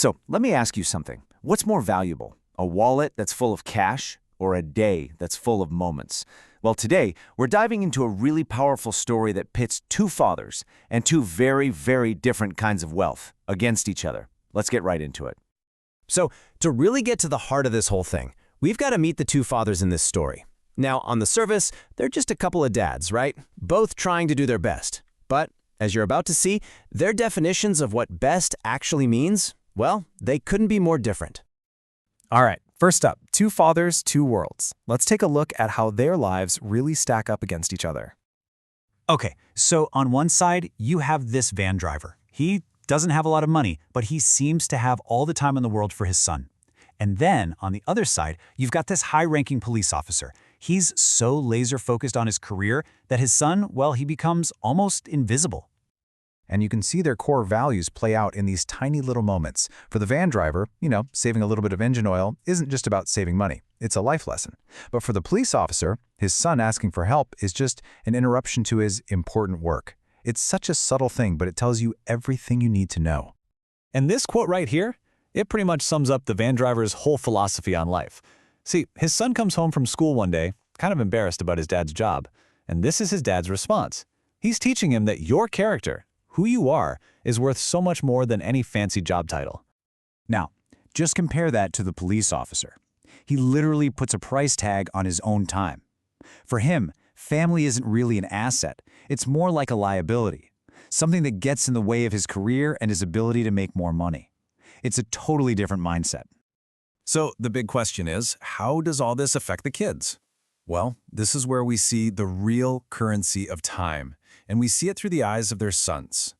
So let me ask you something. What's more valuable, a wallet that's full of cash or a day that's full of moments? Well, today, we're diving into a really powerful story that pits two fathers and two very, very different kinds of wealth against each other. Let's get right into it. So, to really get to the heart of this whole thing, we've got to meet the two fathers in this story. Now, on the surface, they're just a couple of dads, right? Both trying to do their best. But, as you're about to see, their definitions of what best actually means, well, they couldn't be more different. All right, first up, two fathers, two worlds. Let's take a look at how their lives really stack up against each other. Okay, so on one side, you have this van driver. He doesn't have a lot of money, but he seems to have all the time in the world for his son. And then, on the other side, you've got this high-ranking police officer. He's so laser-focused on his career that his son, well, he becomes almost invisible. And you can see their core values play out in these tiny little moments. For the van driver, saving a little bit of engine oil isn't just about saving money. It's a life lesson. But for the police officer, his son asking for help is just an interruption to his important work. It's such a subtle thing, but it tells you everything you need to know. And this quote right here, it pretty much sums up the van driver's whole philosophy on life. See, his son comes home from school one day, kind of embarrassed about his dad's job, and this is his dad's response. He's teaching him that your character, who you are, is worth so much more than any fancy job title. Now, just compare that to the police officer. He literally puts a price tag on his own time. For him, family isn't really an asset. It's more like a liability, something that gets in the way of his career and his ability to make more money. It's a totally different mindset. So the big question is, how does all this affect the kids? Well, this is where we see the real currency of time, and we see it through the eyes of their sons.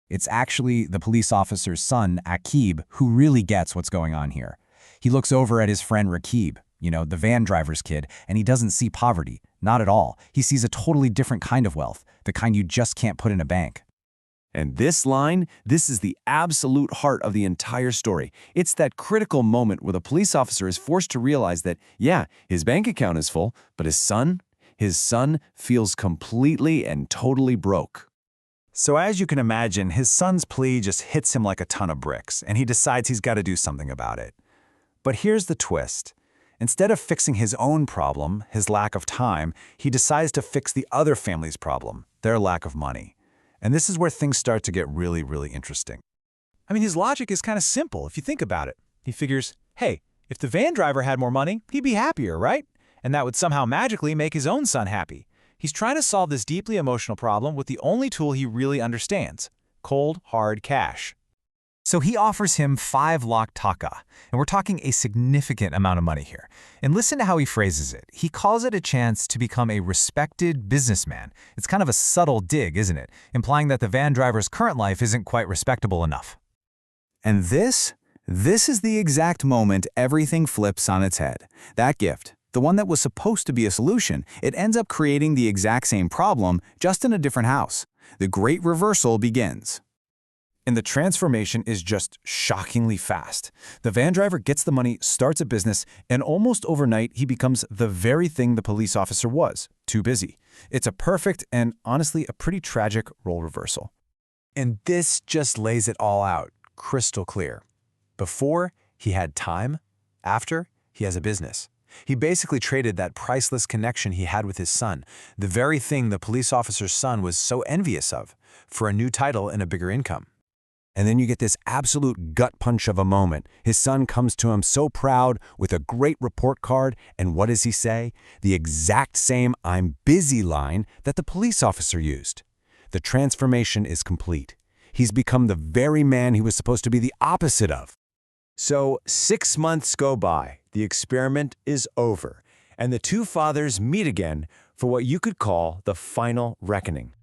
It's actually the police officer's son, Akib, who really gets what's going on here. He looks over at his friend Rakib, the van driver's kid, and he doesn't see poverty. Not at all. He sees a totally different kind of wealth, the kind you just can't put in a bank. And this line, this is the absolute heart of the entire story. It's that critical moment where the police officer is forced to realize that, yeah, his bank account is full, but his son feels completely and totally broke. So as you can imagine, his son's plea just hits him like a ton of bricks, and he decides he's got to do something about it. But here's the twist. Instead of fixing his own problem, his lack of time, he decides to fix the other family's problem, their lack of money. And this is where things start to get really, really interesting. I mean, his logic is kind of simple if you think about it. He figures, hey, if the van driver had more money, he'd be happier, right? And that would somehow magically make his own son happy. He's trying to solve this deeply emotional problem with the only tool he really understands: cold, hard cash. So he offers him 5 lakh taka, and we're talking a significant amount of money here. And listen to how he phrases it. He calls it a chance to become a respected businessman. It's kind of a subtle dig, isn't it? Implying that the van driver's current life isn't quite respectable enough. And this is the exact moment everything flips on its head. That gift, the one that was supposed to be a solution, it ends up creating the exact same problem, just in a different house. The great reversal begins. And the transformation is just shockingly fast. The van driver gets the money, starts a business, and almost overnight he becomes the very thing the police officer was, too busy. It's a perfect and honestly a pretty tragic role reversal. And this just lays it all out, crystal clear. Before, he had time. After, he has a business. He basically traded that priceless connection he had with his son, the very thing the police officer's son was so envious of, for a new title and a bigger income. And then you get this absolute gut punch of a moment. His son comes to him so proud with a great report card, and what does he say? The exact same "I'm busy" line that the police officer used. The transformation is complete. He's become the very man he was supposed to be the opposite of. So 6 months go by, the experiment is over, and the two fathers meet again for what you could call the final reckoning.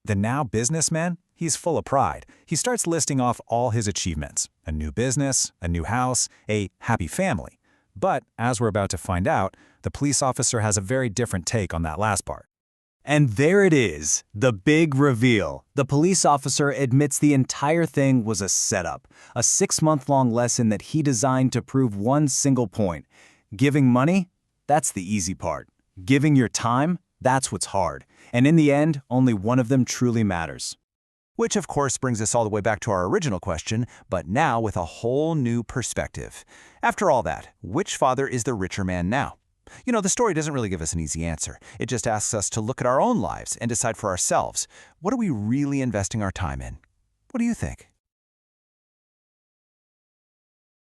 The now businessman, he's full of pride. He starts listing off all his achievements: a new business, a new house, a happy family. But, as we're about to find out, the police officer has a very different take on that last part. And there it is, the big reveal. The police officer admits the entire thing was a setup, a 6-month-long lesson that he designed to prove one single point. Giving money? That's the easy part. Giving your time? That's what's hard. And in the end, only one of them truly matters. Which, of course, brings us all the way back to our original question, but now with a whole new perspective. After all that, which father is the richer man now? You know, the story doesn't really give us an easy answer. It just asks us to look at our own lives and decide for ourselves, what are we really investing our time in? What do you think?